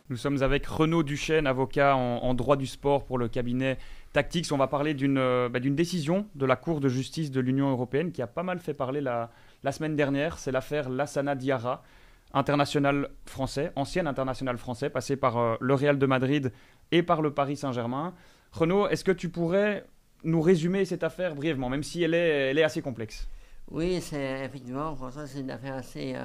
Nous sommes avec Renaud Duchesne, avocat en droit du sport pour le cabinet Tactics. On va parler d'une décision de la Cour de justice de l'Union européenne qui a pas mal fait parler la semaine dernière. C'est l'affaire Lassana Diarra, international français, ancien international français, passé par le Real de Madrid et par le Paris Saint-Germain. Renaud, est-ce que tu pourrais nous résumer cette affaire brièvement, même si elle est assez complexe? Oui, c'est effectivement, François, c'est une affaire assez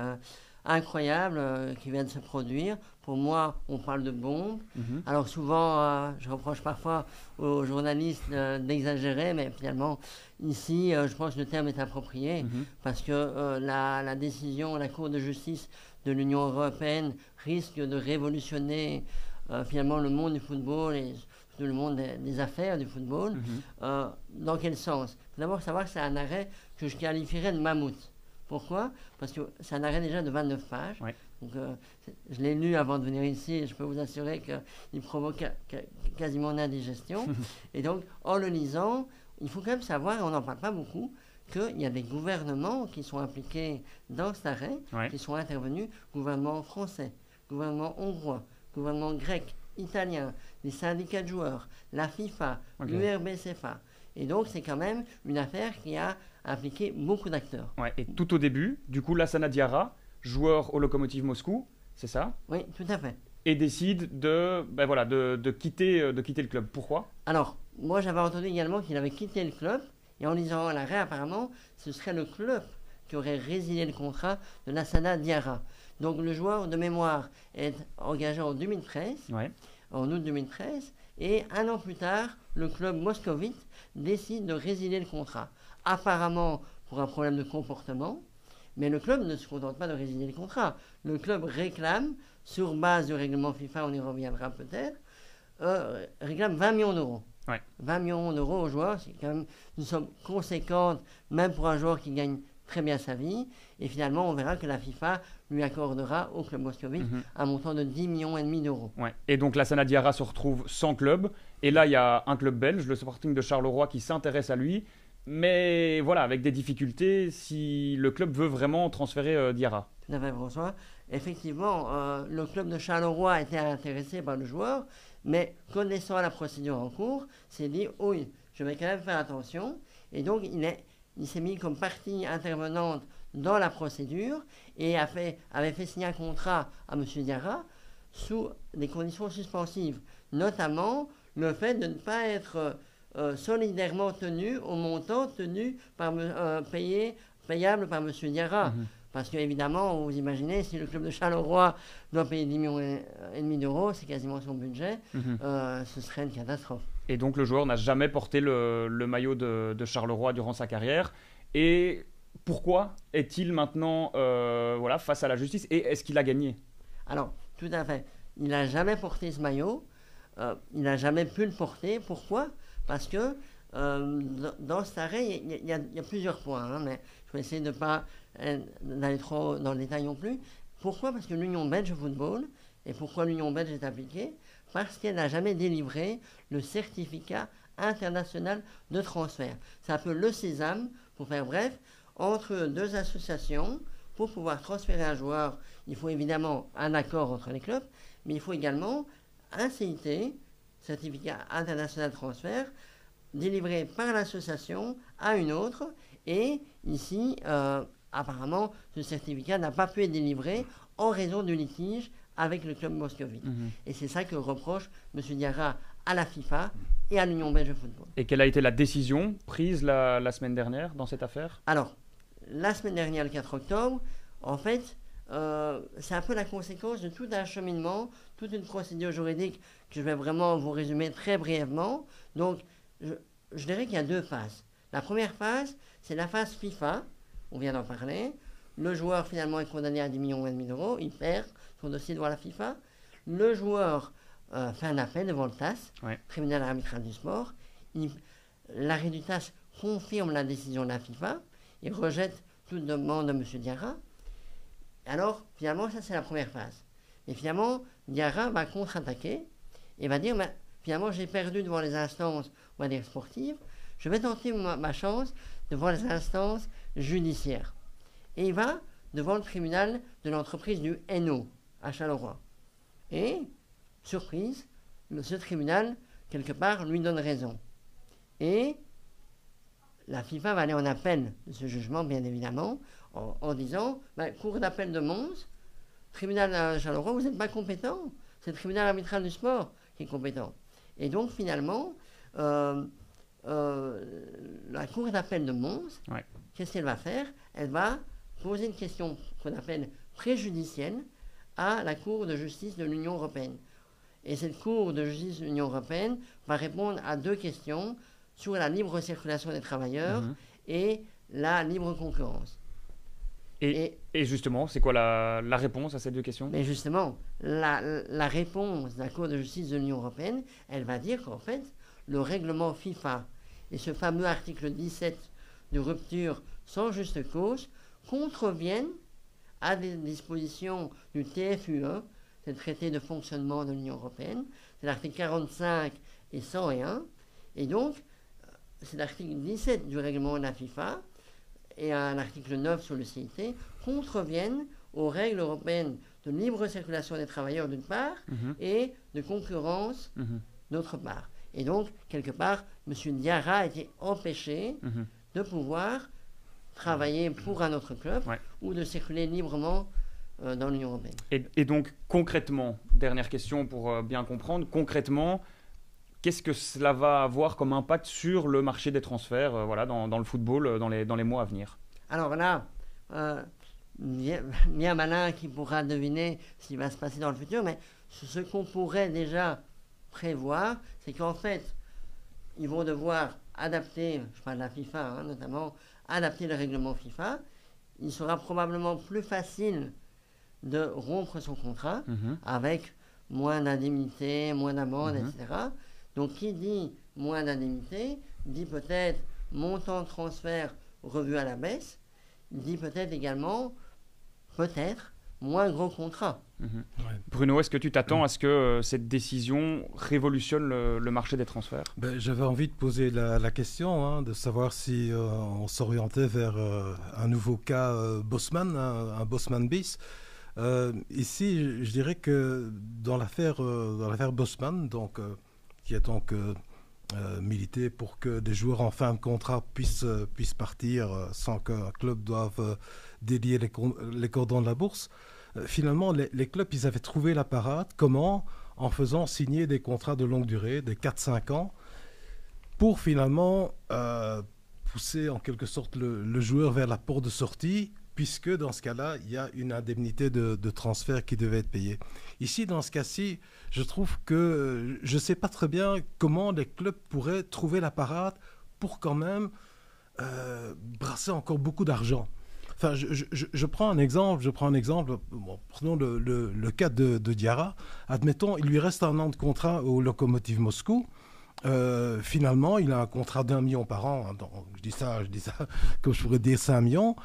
incroyable qui vient de se produire. Pour moi, on parle de bombe. Alors souvent, je reproche parfois aux journalistes d'exagérer, mais finalement, ici, je pense que le terme est approprié parce que la décision, la Cour de justice de l'Union européenne risque de révolutionner finalement le monde du football et le monde des affaires du football. Dans quel sens? D'abord, savoir que c'est un arrêt que je qualifierais de mammouth. Pourquoi? Parce que c'est un arrêt déjà de 29 pages. Ouais. Donc, je l'ai lu avant de venir ici et je peux vous assurer qu'il provoque quasiment une indigestion. Et donc, en le lisant, il faut quand même savoir, et on n'en parle pas beaucoup, qu'il y a des gouvernements qui sont impliqués dans cet arrêt, qui sont intervenus, gouvernement français, gouvernement hongrois, gouvernement grec, italien, les syndicats de joueurs, la FIFA, l'URBCFA. Et donc, c'est quand même une affaire qui a impliqué beaucoup d'acteurs. Ouais, et tout au début, du coup, Lassana Diarra, joueur au Lokomotiv Moscou, c'est ça? Oui, tout à fait. Et décide de quitter le club. Pourquoi? Alors, moi, j'avais entendu également qu'il avait quitté le club. Et en lisant l'arrêt, apparemment, ce serait le club qui aurait résilié le contrat de Lassana Diarra. Donc, le joueur de mémoire est engagé en 2013, en août 2013. Et un an plus tard, le club moscovite décide de résilier le contrat. Apparemment pour un problème de comportement, mais le club ne se contente pas de résilier le contrat. Le club réclame, sur base du règlement FIFA, on y reviendra peut-être, réclame 20 millions d'euros. 20 millions d'euros aux joueurs, c'est quand même une somme conséquente, même pour un joueur qui gagne très bien sa vie. Et finalement, on verra que la FIFA lui accordera au club moscovite un montant de 10,5 millions d'euros. Et donc Lassana Diarra se retrouve sans club. Et là, il y a un club belge, le Sporting de Charleroi, qui s'intéresse à lui. Mais voilà, avec des difficultés, si le club veut vraiment transférer Diarra. Tout à fait, François. Effectivement, le club de Charleroi était intéressé par le joueur, mais connaissant la procédure en cours, s'est dit « Oui, je vais quand même faire attention ». Et donc, il s'est mis comme partie intervenante dans la procédure et avait fait signer un contrat à M. Diarra sous des conditions suspensives, notamment le fait de ne pas être solidairement tenu au montant payable par M. Diarra. Parce qu'évidemment, vous imaginez, si le club de Charleroi doit payer 10,5 millions d'euros, c'est quasiment son budget, ce serait une catastrophe. Et donc le joueur n'a jamais porté le maillot de Charleroi durant sa carrière. Et pourquoi est-il maintenant face à la justice? Et est-ce qu'il a gagné? Alors, tout à fait. Il n'a jamais porté ce maillot. Il n'a jamais pu le porter. Pourquoi? Parce que dans cet arrêt, il y a plusieurs points, mais je vais essayer de ne pas d'aller trop dans le détail non plus. Pourquoi? Parce que l'Union belge de football, et pourquoi l'Union belge est appliquée? Parce qu'elle n'a jamais délivré le certificat international de transfert. C'est un peu le sésame, pour faire bref, entre deux associations. Pour pouvoir transférer un joueur, il faut évidemment un accord entre les clubs, mais il faut également un CIT, certificat international de transfert, délivré par l'association à une autre. Et ici, apparemment, ce certificat n'a pas pu être délivré en raison du litige avec le club moscovite. Et c'est ça que reproche M. Diarra à la FIFA et à l'Union belge de football. Et quelle a été la décision prise la semaine dernière dans cette affaire? Alors, la semaine dernière, le 4 octobre, en fait, c'est un peu la conséquence de tout un cheminement, toute une procédure juridique que je vais vraiment vous résumer très brièvement. Donc, je dirais qu'il y a deux phases. La première phase, c'est la phase FIFA, on vient d'en parler. Le joueur finalement est condamné à 10,5 millions d'euros, il perd son dossier devant la FIFA. Le joueur fait un appel devant le TAS, tribunal arbitral du sport. L'arrêt du TAS confirme la décision de la FIFA, il rejette toute demande de M. Diarra. Alors, finalement, ça c'est la première phase. Et finalement, Diarra va contre-attaquer et va dire, finalement, j'ai perdu devant les instances, on va dire, sportives, je vais tenter ma chance devant les instances judiciaires. Et il va devant le tribunal de l'entreprise du Hainaut, à Charleroi. Et surprise, ce tribunal, quelque part, lui donne raison. Et la FIFA va aller en appel de ce jugement, bien évidemment, en disant, cour d'appel de Mons, tribunal Charleroi, vous n'êtes pas compétent. C'est le tribunal arbitral du sport qui est compétent. Et donc, finalement, la cour d'appel de Mons, qu'est-ce qu'elle va faire? Elle va poser une question qu'on appelle préjudicielle à la Cour de justice de l'Union européenne. Et cette Cour de justice de l'Union européenne va répondre à 2 questions sur la libre circulation des travailleurs et la libre concurrence. Et justement, c'est quoi la réponse à ces 2 questions? Mais justement, la réponse de la Cour de justice de l'Union européenne, elle va dire qu'en fait, le règlement FIFA et ce fameux article 17 de rupture sans juste cause contreviennent à des dispositions du TFUE, c'est le traité de fonctionnement de l'Union européenne, c'est l'article 45 et 101, et donc c'est l'article 17 du règlement de la FIFA et un article 9 sur le CIT contreviennent aux règles européennes de libre circulation des travailleurs d'une part et de concurrence d'autre part. Et donc, quelque part, M. Diarra a été empêché de pouvoir travailler pour un autre club ou de circuler librement dans l'Union européenne. Et donc, concrètement, dernière question pour bien comprendre, concrètement, qu'est-ce que cela va avoir comme impact sur le marché des transferts dans le football dans les mois à venir? Alors là, bien malin qui pourra deviner ce qui va se passer dans le futur, mais ce qu'on pourrait déjà prévoir, c'est qu'en fait, ils vont devoir adapter, je parle de la FIFA notamment, adapter le règlement FIFA. Il sera probablement plus facile de rompre son contrat avec moins d'indemnités, moins d'amendes, etc. Donc, qui dit moins d'indemnités, dit peut-être montant de transfert revu à la baisse, dit peut-être également, moins gros contrats. Bruno, est-ce que tu t'attends à ce que cette décision révolutionne le marché des transferts? J'avais envie de poser la question, de savoir si on s'orientait vers un nouveau cas Bosman, un Bosman bis. Ici, je dirais que dans l'affaire Bosman, donc, qui a donc milité pour que des joueurs en fin de contrat puissent partir sans qu'un club doive délier les cordons de la bourse. Finalement, les clubs, ils avaient trouvé la parade. Comment? En faisant signer des contrats de longue durée, de 4-5 ans, pour finalement pousser en quelque sorte le joueur vers la porte de sortie, puisque dans ce cas-là, il y a une indemnité de transfert qui devait être payée. Ici, dans ce cas-ci, je trouve que je ne sais pas très bien comment les clubs pourraient trouver la parade pour quand même brasser encore beaucoup d'argent. Enfin, je prends un exemple. Bon, prenons le cas de Diarra. Admettons, il lui reste 1 an de contrat au Lokomotiv Moscou. Finalement, il a un contrat d'1 million par an. Donc, je dis ça comme je pourrais dire 5 millions.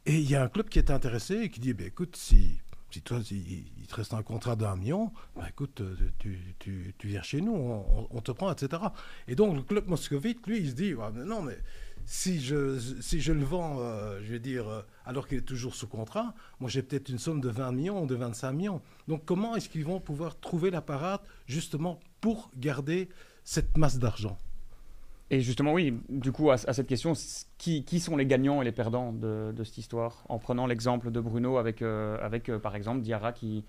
Et il y a un club qui est intéressé et qui dit, écoute, si toi, il te reste un contrat d'1 million, écoute, tu viens chez nous, on te prend, etc. Et donc, le club moscovite, lui, il se dit, non, mais si je le vends, je vais dire, alors qu'il est toujours sous contrat, moi, j'ai peut-être une somme de 20 millions ou de 25 millions. Donc, comment est-ce qu'ils vont pouvoir trouver la parade, justement, pour garder cette masse d'argent? Et justement, oui, du coup, à cette question, qui sont les gagnants et les perdants de cette histoire? En prenant l'exemple de Bruno avec par exemple, Diarra qui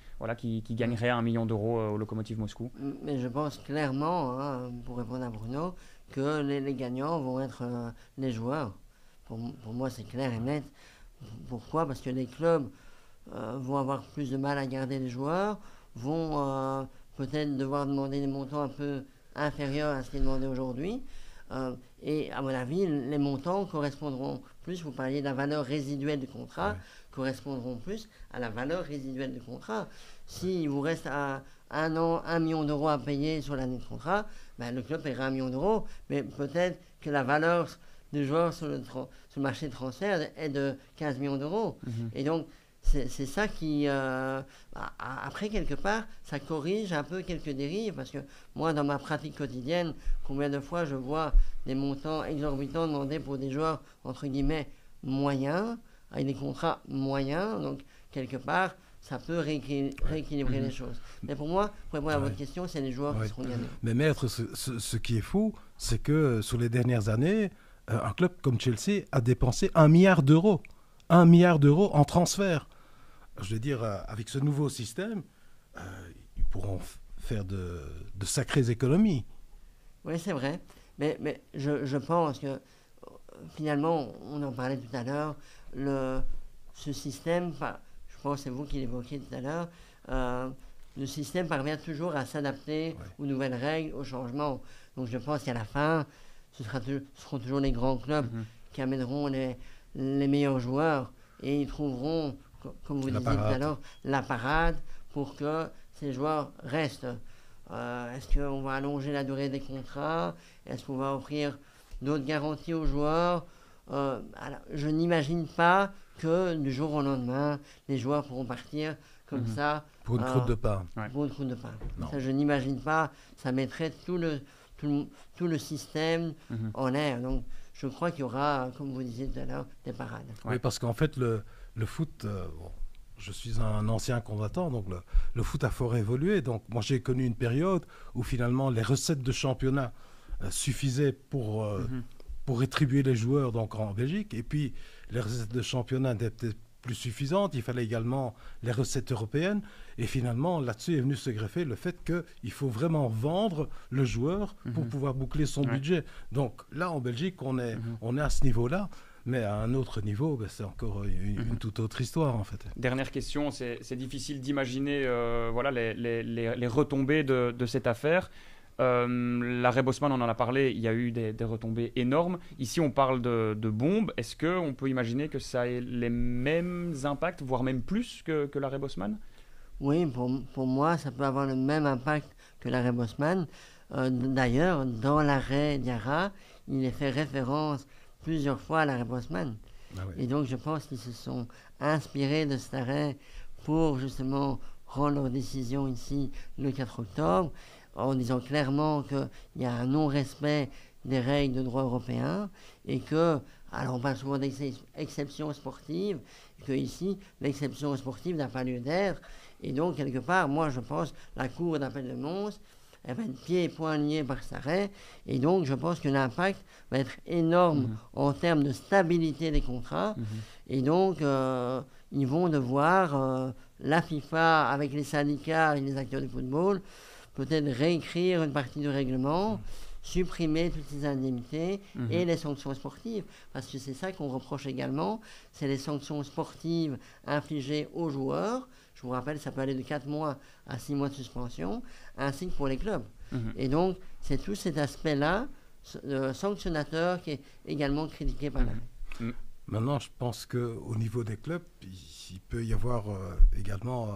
gagnerait 1 million d'euros au Lokomotiv Moscou. Mais je pense clairement, pour répondre à Bruno, que les gagnants vont être les joueurs. Pour moi, c'est clair et net. Pourquoi? Parce que les clubs vont avoir plus de mal à garder les joueurs, vont peut-être devoir demander des montants un peu inférieurs à ce qu'ils demandaient aujourd'hui. Et à mon avis, les montants correspondront plus, vous parliez de la valeur résiduelle du contrat, correspondront plus à la valeur résiduelle du contrat. S'il vous reste à 1 an 1 million d'euros à payer sur l'année de contrat, le club paiera 1 million d'euros, mais peut-être que la valeur du joueur sur le marché de transfert est de 15 millions d'euros. Et donc, c'est ça qui, après, quelque part, ça corrige un peu quelques dérives, parce que moi, dans ma pratique quotidienne, combien de fois je vois des montants exorbitants demandés pour des joueurs, entre guillemets, moyens, avec des contrats moyens. Donc, quelque part, ça peut rééquilibrer les choses. Mais pour moi, pour répondre à votre question, c'est les joueurs qui seront gagnants. Mais maître, ce qui est fou, c'est que sur les dernières années, un club comme Chelsea a dépensé 1 milliard d'euros. 1 milliard d'euros en transfert. Je veux dire, avec ce nouveau système, ils pourront faire de sacrées économies. Oui, c'est vrai. Mais je pense que, finalement, on en parlait tout à l'heure, ce système, je pense que c'est vous qui l'évoquiez tout à l'heure, le système parvient toujours à s'adapter aux nouvelles règles, aux changements. Donc je pense qu'à la fin, ce seront toujours les grands clubs qui amèneront les meilleurs joueurs et ils trouveront, comme vous disiez tout à l'heure, la parade pour que ces joueurs restent. Est-ce qu'on va allonger la durée des contrats? Est-ce qu'on va offrir d'autres garanties aux joueurs? Alors, je n'imagine pas que du jour au lendemain, les joueurs pourront partir comme ça. Pour une croûte de pain. Pour une croûte de pain. Ça, je n'imagine pas. Ça mettrait tout le système en l'air. Donc, je crois qu'il y aura, comme vous disiez tout à l'heure, des parades. Oui, parce qu'en fait, le foot... je suis un ancien combattant, donc le foot a fort évolué. Donc moi, j'ai connu une période où finalement les recettes de championnat suffisaient pour rétribuer les joueurs donc, en Belgique. Et puis, les recettes de championnat n'étaient peut-être plus suffisantes. Il fallait également les recettes européennes. Et finalement, là-dessus est venu se greffer le fait qu'il faut vraiment vendre le joueur pour pouvoir boucler son budget. Donc là, en Belgique, on est à ce niveau-là. Mais à un autre niveau, c'est encore une toute autre histoire, en fait. Dernière question, c'est difficile d'imaginer voilà, les retombées de cette affaire. L'arrêt Bosman, on en a parlé, il y a eu des retombées énormes. Ici, on parle de bombes. Est-ce qu'on peut imaginer que ça ait les mêmes impacts, voire même plus que l'arrêt Bosman? Oui, pour moi, ça peut avoir le même impact que l'arrêt Bosman. D'ailleurs, dans l'arrêt Diarra, il est fait référence plusieurs fois à l'arrêt Bosman. Ah oui. Et donc, je pense qu'ils se sont inspirés de cet arrêt pour justement rendre leur décision ici le 4 octobre, en disant clairement qu'il y a un non-respect des règles de droit européen et que, alors on parle souvent d'exception sportive, et que ici, l'exception sportive n'a pas lieu d'être. Et donc, quelque part, moi, je pense, la Cour d'appel de Mons, elle va être pieds et poings liés par cet arrêt. Et donc, je pense que l'impact va être énorme en termes de stabilité des contrats. Et donc, ils vont devoir, la FIFA, avec les syndicats et les acteurs du football, peut-être réécrire une partie du règlement, supprimer toutes ces indemnités et les sanctions sportives. Parce que c'est ça qu'on reproche également, c'est les sanctions sportives infligées aux joueurs. Je vous rappelle, ça peut aller de 4 mois à 6 mois de suspension, ainsi que pour les clubs. Et donc, c'est tout cet aspect-là, sanctionnateur, qui est également critiqué par l'arrêt. Maintenant, je pense qu'au niveau des clubs, il peut y avoir également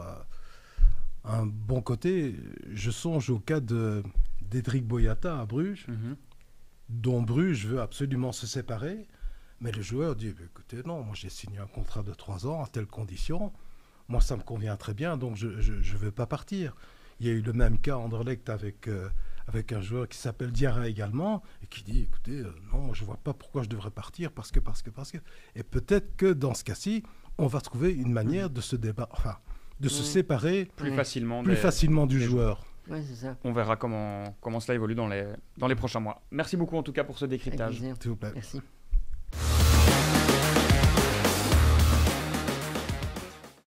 un bon côté. Je songe au cas d'Edric Boyata à Bruges, dont Bruges veut absolument se séparer, mais le joueur dit, écoutez, non, moi j'ai signé un contrat de 3 ans à telles conditions, moi ça me convient très bien, donc je ne veux pas partir. Il y a eu le même cas à Anderlecht avec un joueur qui s'appelle Diarra également, et qui dit, écoutez, non, moi je ne vois pas pourquoi je devrais partir, parce que. Et peut-être que dans ce cas-ci, on va trouver une manière de se se séparer plus facilement du joueur. Oui, c'est ça. On verra comment cela évolue dans les prochains mois. Merci beaucoup en tout cas pour ce décryptage. S'il vous plaît. Merci.